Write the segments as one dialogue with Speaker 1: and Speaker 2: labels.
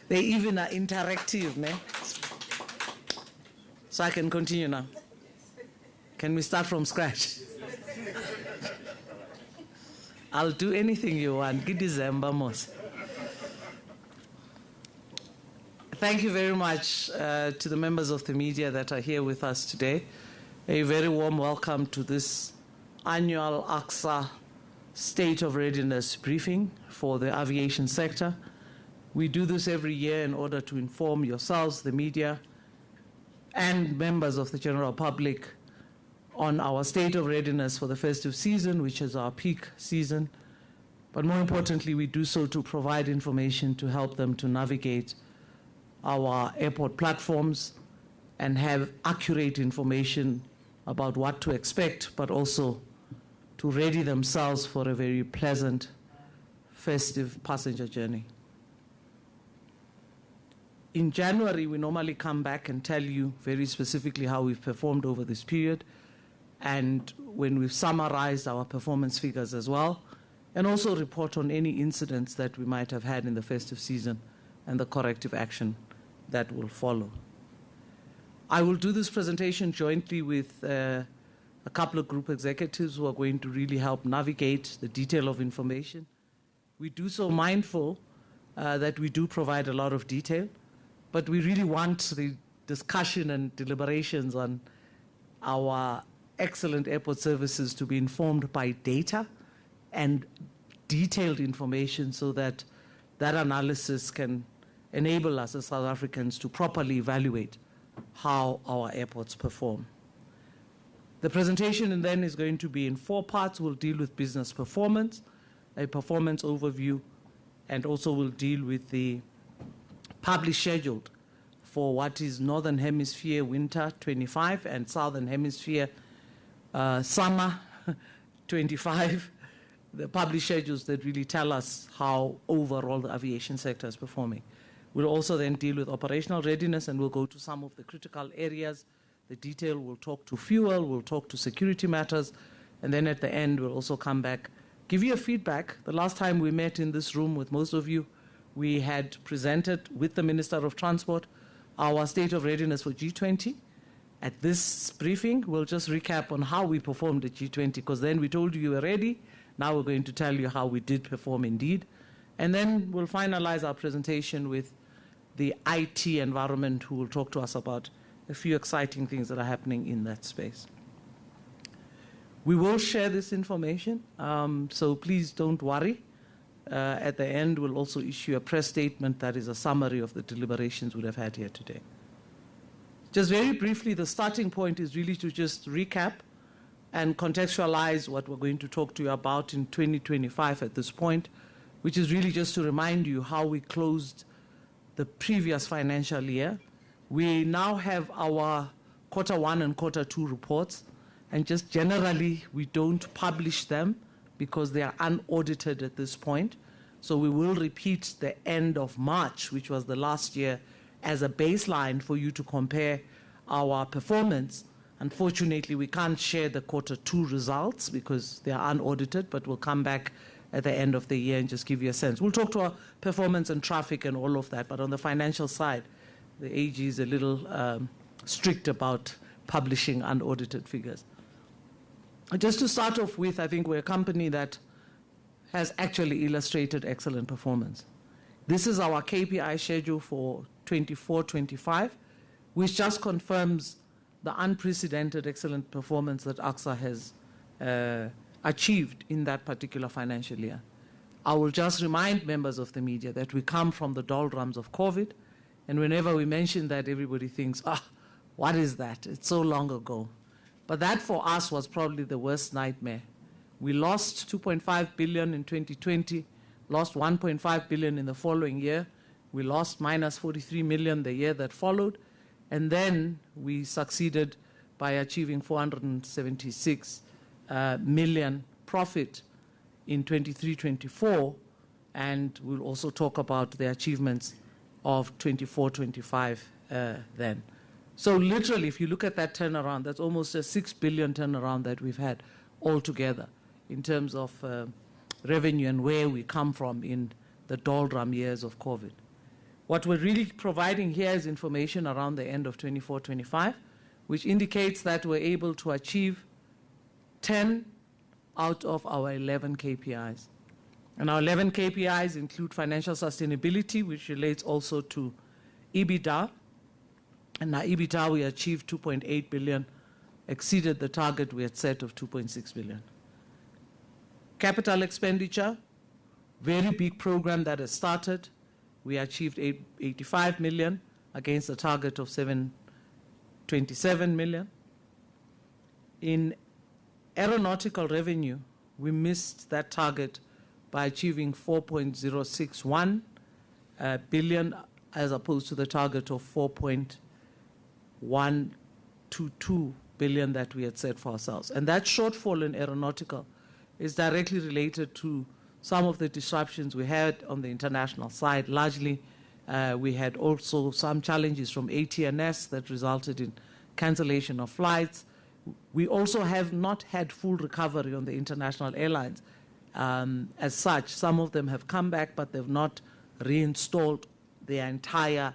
Speaker 1: They even are interactive, man. So I can continue now. Can we start from scratch? I'll do anything you want. Good December, Mos. Thank you very much to the members of the media that are here with us today. A very warm welcome to this annual ACSA State of Readiness briefing for the aviation sector. We do this every year in order to inform yourselves, the media, and members of the general public on our state of readiness for the festive season, which is our peak season. But more importantly, we do so to provide information to help them to navigate our airport platforms and have accurate information about what to expect, but also to ready themselves for a very pleasant festive passenger journey. In January, we normally come back and tell you very specifically how we've performed over this period, and when we've summarized our performance figures as well, and also report on any incidents that we might have had in the festive season and the corrective action that will follow. I will do this presentation jointly with a couple of group executives who are going to really help navigate the detail of information. We do so mindful that we do provide a lot of detail, but we really want the discussion and deliberations on our excellent airport services to be informed by data and detailed information so that that analysis can enable us as South Africans to properly evaluate how our airports perform. The presentation then is going to be in 4 parts. We'll deal with business performance, a performance overview, and also we'll deal with the published schedule for what is Northern Hemisphere Winter 25 and Southern Hemisphere Summer 25, the published schedules that really tell us how overall the aviation sector is performing. We'll also then deal with operational readiness, and we'll go to some of the critical areas. The detail, we'll talk to fuel, we'll talk to security matters, and then at the end, we'll also come back, give you a feedback. The last time we met in this room with most of you, we had presented with the Minister of Transport our state of readiness for G20. At this briefing, we'll just recap on how we performed at G20, because then we told you you were ready. Now we're going to tell you how we did perform indeed. And then we'll finalize our presentation with the IT environment, who will talk to us about a few exciting things that are happening in that space. We will share this information, so please don't worry. At the end, we'll also issue a press statement that is a summary of the deliberations we'd have had here today. Just very briefly, the starting point is really to just recap and contextualize what we're going to talk to you about in 2025 at this point, which is really just to remind you how we closed the previous financial year. We now have our Q1 and Q2 reports, and just generally, we don't publish them because they are unaudited at this point. So we will repeat the end of March, which was the last year, as a baseline for you to compare our performance. Unfortunately, we can't share the Q2 results because they are unaudited, but we'll come back at the end of the year and just give you a sense. We'll talk to our performance and traffic and all of that, but on the financial side, the AG is a little strict about publishing unaudited figures. Just to start off with, I think we're a company that has actually illustrated excellent performance. This is our KPI schedule for 24-25, which just confirms the unprecedented excellent performance that ACSA has achieved in that particular financial year. I will just remind members of the media that we come from the doldrums of COVID, and whenever we mention that, everybody thinks, what is that? It's so long ago. But that for us was probably the worst nightmare. We lost 2.5 billion in 2020, lost 1.5 billion in the following year. We lost minus 43 million the year that followed, and then we succeeded by achieving 476 million profit in 23-24, and we'll also talk about the achievements of 24-25 then. So literally, if you look at that turnaround, that's almost a 6 billion turnaround that we've had altogether in terms of revenue and where we come from in the doldrum years of COVID. What we're really providing here is information around the end of 24-25, which indicates that we're able to achieve 10 out of our 11 KPIs. And our 11 KPIs include financial sustainability, which relates also to EBITDA. And our EBITDA, we achieved 2.8 billion, exceeded the target we had set of 2.6 billion. Capital expenditure, very big program that has started. We achieved 85 million against a target of 727 million. In aeronautical revenue, we missed that target by achieving 4.061 billion as opposed to the target of 4.122 billion that we had set for ourselves. And that shortfall in aeronautical is directly related to some of the disruptions we had on the international side. Largely, we had also some challenges from ATNS that resulted in cancellation of flights. We also have not had full recovery on the international airlines. As such, some of them have come back, but they've not reinstalled their entire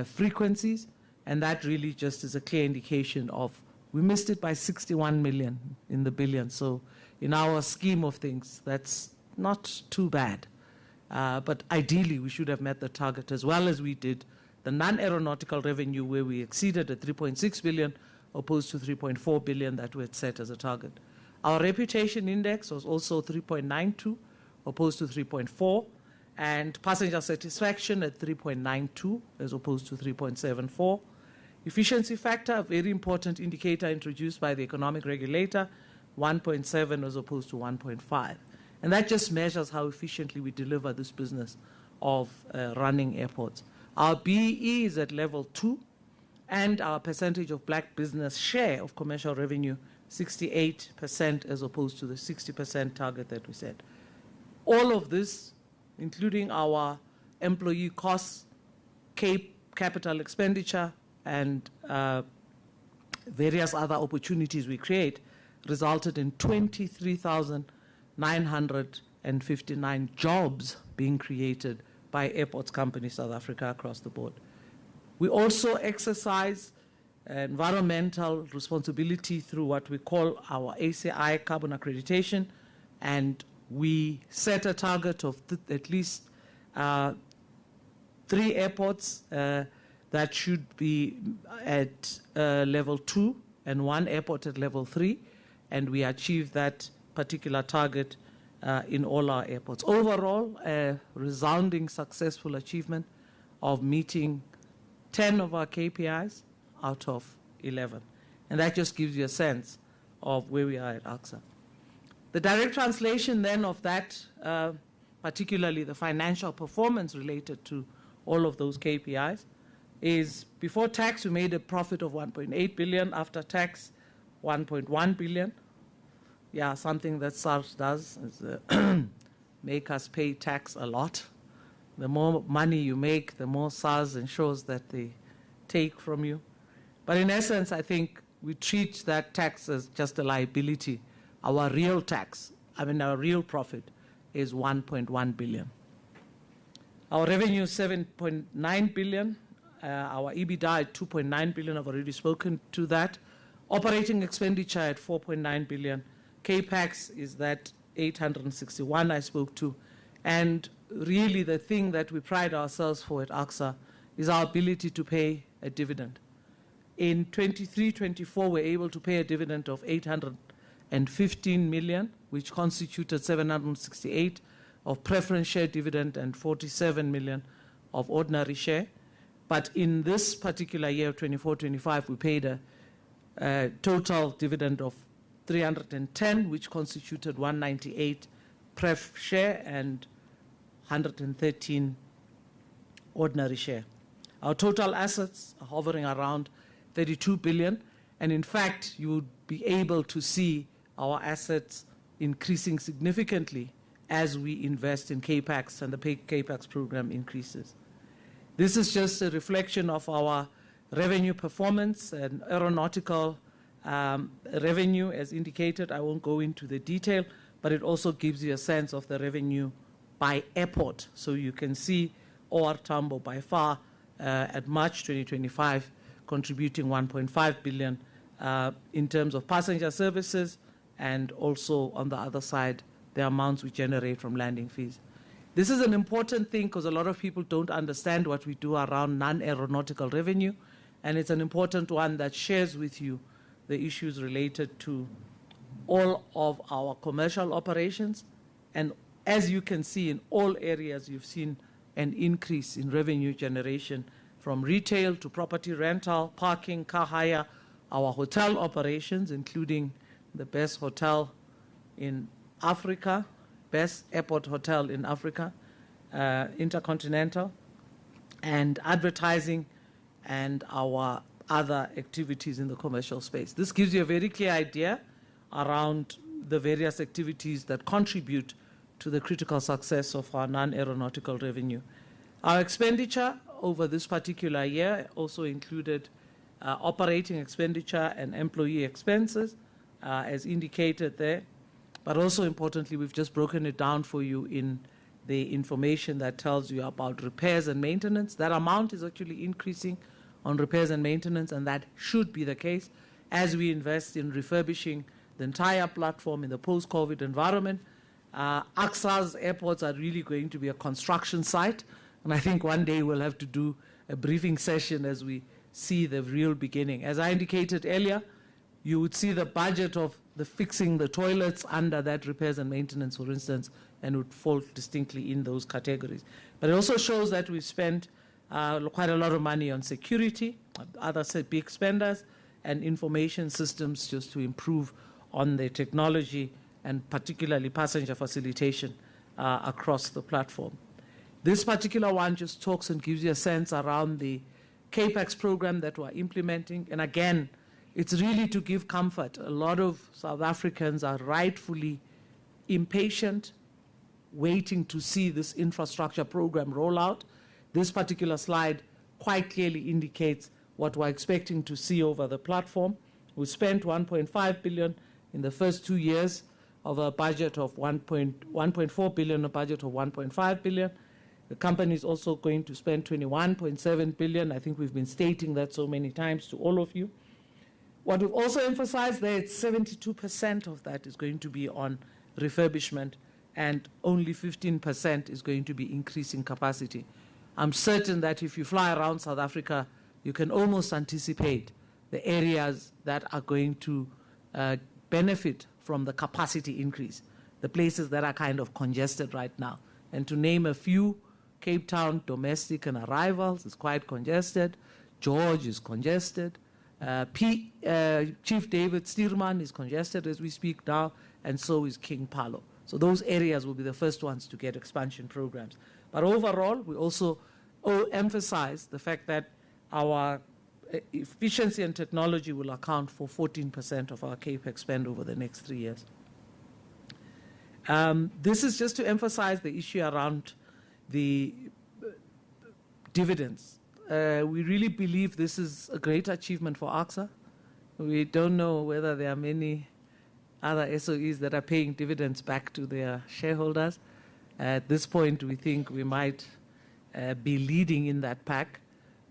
Speaker 1: frequencies, and that really just is a clear indication of we missed it by 61 million in the billion. So in our scheme of things, that's not too bad. But ideally, we should have met the target as well as we did the non-aeronautical revenue, where we exceeded at 3.6 billion opposed to 3.4 billion that we had set as a target. Our reputation index was also 3.92 opposed to 3.4, and passenger satisfaction at 3.92 as opposed to 3.74. Efficiency factor, a very important indicator introduced by the economic regulator, 1.7 as opposed to 1.5. And that just measures how efficiently we deliver this business of running airports. Our BEE is at level 2, and our percentage of black business share of commercial revenue, 68% as opposed to the 60% target that we set. All of this, including our employee costs, capital expenditure, and various other opportunities we create, resulted in 23,959 jobs being created by Airports Company South Africa across the board. We also exercise environmental responsibility through what we call our ACSA carbon accreditation, and we set a target of at least 3 airports that should be at level 2 and 1 airport at level 3, and we achieved that particular target in all our airports. Overall, a resounding successful achievement of meeting 10 of our KPIs out of 11. And that just gives you a sense of where we are at ACSA. The direct translation then of that, particularly the financial performance related to all of those KPIs, is before tax we made a profit of 1.8 billion, after tax 1.1 billion. Yeah, something that SARS does is make us pay tax a lot. The more money you make, the more SARS ensures that they take from you. But in essence, I think we treat that tax as just a liability. Our real tax, our real profit is 1.1 billion. Our revenue is 7.9 billion. Our EBITDA at 2.9 billion, I've already spoken to that. Operating expenditure at 4.9 billion. CAPEX is that 861 I spoke to. And really the thing that we pride ourselves for at ACSA is our ability to pay a dividend. In 23-24, we're able to pay a dividend of 815 million, which constituted 768 of preference share dividend and 47 million of ordinary share. But in this particular year, 24-25, we paid a total dividend of 310, which constituted 198 pref share and 113 ordinary share. Our total assets are hovering around 32 billion, and in fact, you would be able to see our assets increasing significantly as we invest in CAPEX and the CAPEX program increases. This is just a reflection of our revenue performance and aeronautical revenue as indicated. I won't go into the detail, but it also gives you a sense of the revenue by airport. So you can see OR Tambo by far at March 2025, contributing 1.5 billion in terms of passenger services, and also on the other side, the amounts we generate from landing fees. This is an important thing because a lot of people don't understand what we do around non-aeronautical revenue, and it's an important one that shares with you the issues related to all of our commercial operations. And as you can see, in all areas, you've seen an increase in revenue generation from retail to property rental, parking, car hire, our hotel operations, including the best hotel in Africa, best airport hotel in Africa, Intercontinental, and advertising, and our other activities in the commercial space. This gives you a very clear idea around the various activities that contribute to the critical success of our non-aeronautical revenue. Our expenditure over this particular year also included operating expenditure and employee expenses, as indicated there. But also importantly, we've just broken it down for you in the information that tells you about repairs and maintenance. That amount is actually increasing on repairs and maintenance, and that should be the case as we invest in refurbishing the entire platform in the post-COVID environment. ACSA's airports are really going to be a construction site, and I think one day we'll have to do a briefing session as we see the real beginning. As I indicated earlier, you would see the budget of the fixing the toilets under that repairs and maintenance, for instance, and would fall distinctly in those categories. But it also shows that we've spent quite a lot of money on security, other big spenders, and information systems just to improve on the technology and particularly passenger facilitation across the platform. This particular one just talks and gives you a sense around the CAPEX program that we're implementing. And again, it's really to give comfort. A lot of South Africans are rightfully impatient, waiting to see this infrastructure program roll out. This particular slide quite clearly indicates what we're expecting to see over the platform. We spent 1.5 billion in the first 2 years of a budget of 1.4 billion, a budget of 1.5 billion. The company is also going to spend 21.7 billion. I think we've been stating that so many times to all of you. What we've also emphasized there, it's 72% of that is going to be on refurbishment, and only 15% is going to be increasing capacity. I'm certain that if you fly around South Africa, you can almost anticipate the areas that are going to benefit from the capacity increase, the places that are kind of congested right now. And to name a few, Cape Town, domestic and arrivals is quite congested. George is congested. Chief David Steerman is congested as we speak now, and so is King Palo. So those areas will be the first ones to get expansion programs. But overall, we also emphasize the fact that our efficiency and technology will account for 14% of our CAPEX spend over the next 3 years. This is just to emphasize the issue around the dividends. We really believe this is a great achievement for ACSA. We don't know whether there are many other SOEs that are paying dividends back to their shareholders. At this point, we think we might be leading in that pack.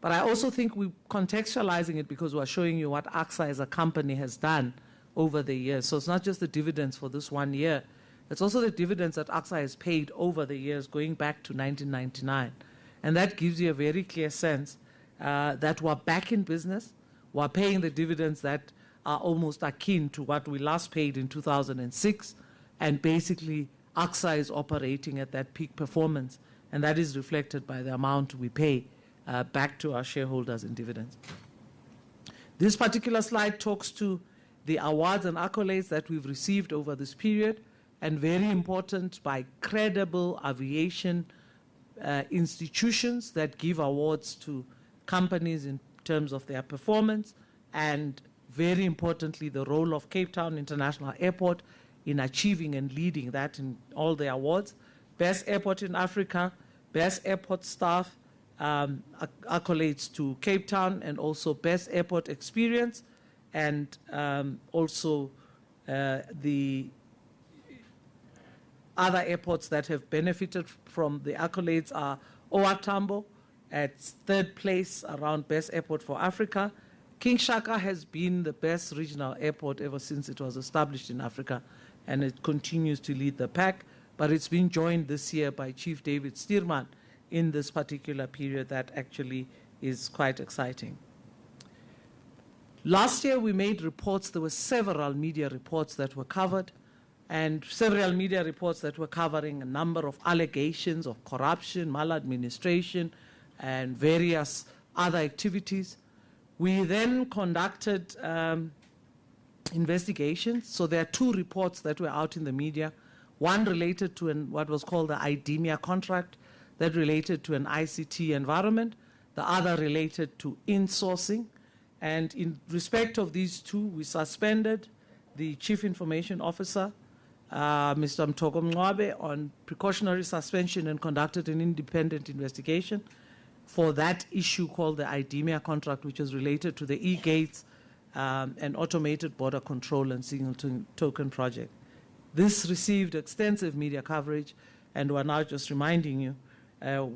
Speaker 1: But I also think we're contextualizing it because we're showing you what ACSA as a company has done over the years. So it's not just the dividends for this 1 year. It's also the dividends that ACSA has paid over the years going back to 1999. And that gives you a very clear sense that we're back in business. We're paying the dividends that are almost akin to what we last paid in 2006. And basically, ACSA is operating at that peak performance. And that is reflected by the amount we pay back to our shareholders in dividends. This particular slide talks to the awards and accolades that we've received over this period, and very important, by credible aviation institutions that give awards to companies in terms of their performance, and very importantly, the role of Cape Town International Airport in achieving and leading that in all the awards. Best airport in Africa, best airport staff, accolades to Cape Town, and also best airport experience, and also the other airports that have benefited from the accolades are OR Tambo at third place around best airport for Africa. King Shaka has been the best regional airport ever since it was established in Africa, and it continues to lead the pack, but it's been joined this year by Chief David Stearman in this particular period that actually is quite exciting. Last year we made reports, there were several media reports that were covered, and several media reports that were covering a number of allegations of corruption, maladministration, and various other activities. We then conducted investigations. So there are two reports that were out in the media. One related to what was called the IDEMIA contract that related to an ICT environment. The other related to insourcing. And in respect of these two, we suspended the Chief Information Officer, Mr. Mtoko Mncwabe, on precautionary suspension and conducted an independent investigation for that issue called the IDEMIA contract, which was related to the e-gates and automated border control and single token project. This received extensive media coverage, and we're now just reminding you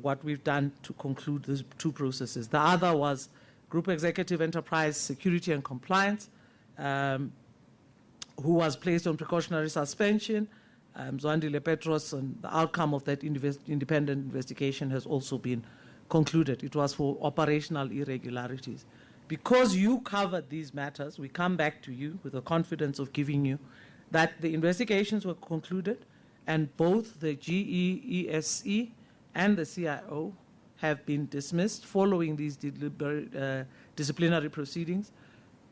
Speaker 1: what we've done to conclude these two processes. The other was Group Executive Enterprise Security and Compliance, who was placed on precautionary suspension, Zwandile Petros, and the outcome of that independent investigation has also been concluded. It was for operational irregularities. Because you covered these matters, we come back to you with the confidence of giving you that the investigations were concluded, and both the GEESE and the CIO have been dismissed following these disciplinary proceedings.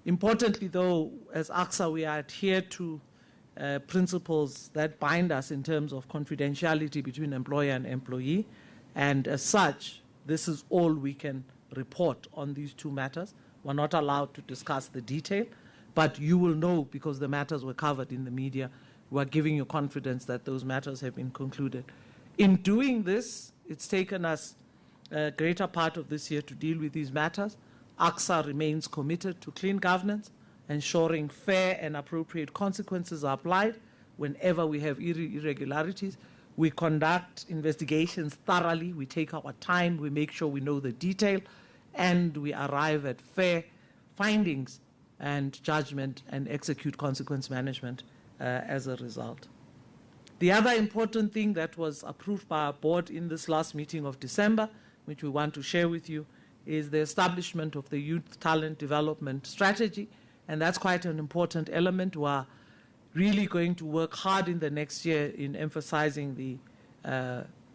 Speaker 1: Importantly, though, as ACSA, we adhere to principles that bind us in terms of confidentiality between employer and employee, and as such, this is all we can report on these two matters. We're not allowed to discuss the detail, but you will know because the matters were covered in the media. We're giving you confidence that those matters have been concluded. In doing this, it's taken us a greater part of this year to deal with these matters. ACSA remains committed to clean governance, ensuring fair and appropriate consequences are applied whenever we have irregularities. We conduct investigations thoroughly. We take our time. We make sure we know the detail, and we arrive at fair findings and judgment and execute consequence management as a result. The other important thing that was approved by our board in this last meeting of December, which we want to share with you, is the establishment of the Youth Talent Development Strategy, and that's quite an important element. We're really going to work hard in the next year in emphasizing the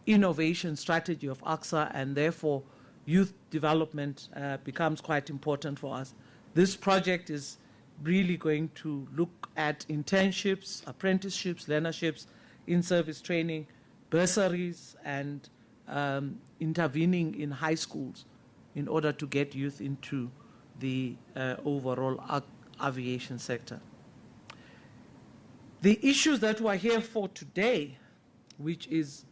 Speaker 1: innovation strategy of ACSA, and therefore youth development becomes quite important for us. This project is really going to look at internships, apprenticeships, learnerships, in-service training, bursaries, and intervening in high schools in order to get youth into the overall aviation sector. The issues that we're here for today, which is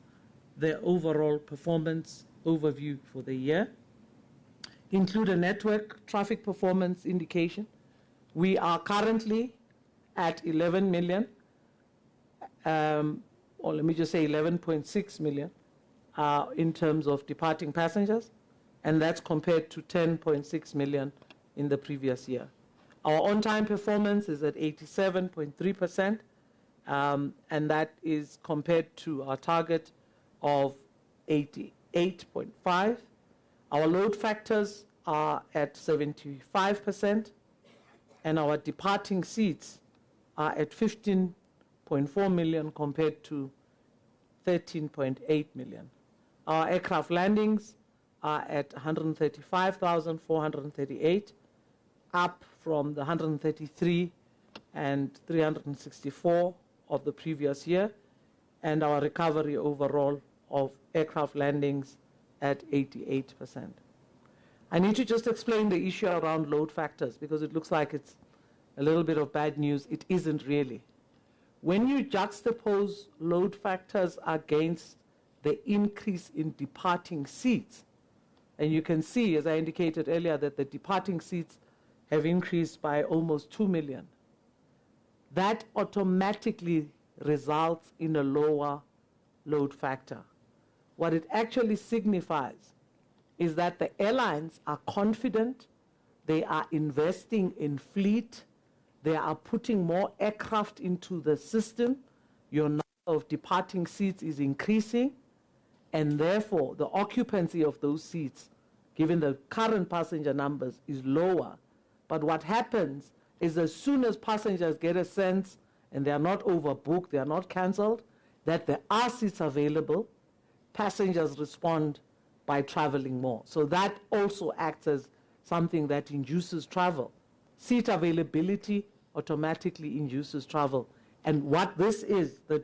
Speaker 1: the overall performance overview for the year, include a network traffic performance indication. We are currently at 11 million, or let me just say 11.6 million in terms of departing passengers, and that's compared to 10.6 million in the previous year. Our on-time performance is at 87.3%, and that is compared to our target of 88.5%. Our load factors are at 75%, and our departing seats are at 15.4 million compared to 13.8 million. Our aircraft landings are at 135,438, up from the 133 and 364 of the previous year, and our recovery overall of aircraft landings at 88%. I need to just explain the issue around load factors because it looks like it's a little bit of bad news. It isn't really. When you juxtapose load factors against the increase in departing seats, and you can see, as I indicated earlier, that the departing seats have increased by almost 2 million. That automatically results in a lower load factor. what it actually signifies is that the airlines are confident, they are investing in fleet, they are putting more aircraft into the system, your number of departing seats is increasing, and therefore the occupancy of those seats, given the current passenger numbers, is lower. But what happens is as soon as passengers get a sense, and they are not overbooked, they are not cancelled, that there are seats available, passengers respond by traveling more. So that also acts as something that induces travel. Seat availability automatically induces travel. And what this is, the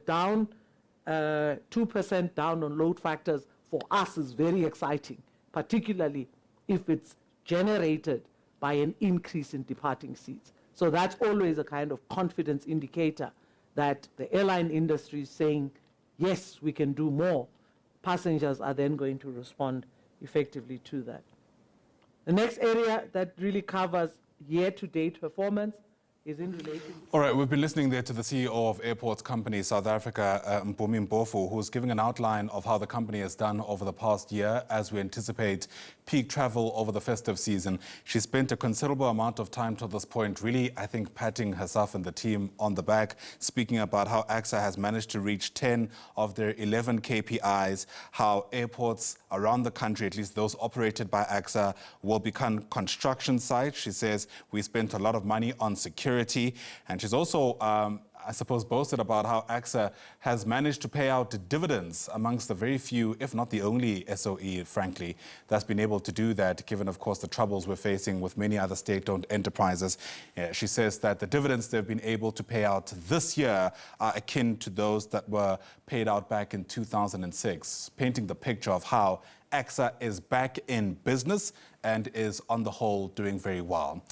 Speaker 1: 2% down on load factors for us is very exciting, particularly if it's generated by an increase in departing seats. So that's always a kind of confidence indicator that the airline industry is saying, yes, we can do more. Passengers are then going to respond effectively to that. The next area that really covers year-to-date performance is in relation.
Speaker 2: All right, we've been listening there to the CEO of Airports Company South Africa, Mpumi Mpofu, who's giving an outline of how the company has done over the past year as we anticipate peak travel over the festive season. She spent a considerable amount of time to this point, really, I think, patting herself and the team on the back, speaking about how ACSA has managed to reach 10 of their 11 KPIs, how airports around the country, at least those operated by ACSA, will become construction sites. She says we spent a lot of money on security. And she's also, I suppose, boasted about how ACSA has managed to pay out dividends amongst the very few, if not the only SOE, frankly, that's been able to do that, given, of course, the troubles we're facing with many other state-owned enterprises. She says that the dividends they've been able to pay out this year are akin to those that were paid out back in 2006, painting the picture of how ACSA is back in business and is, on the whole, doing very well.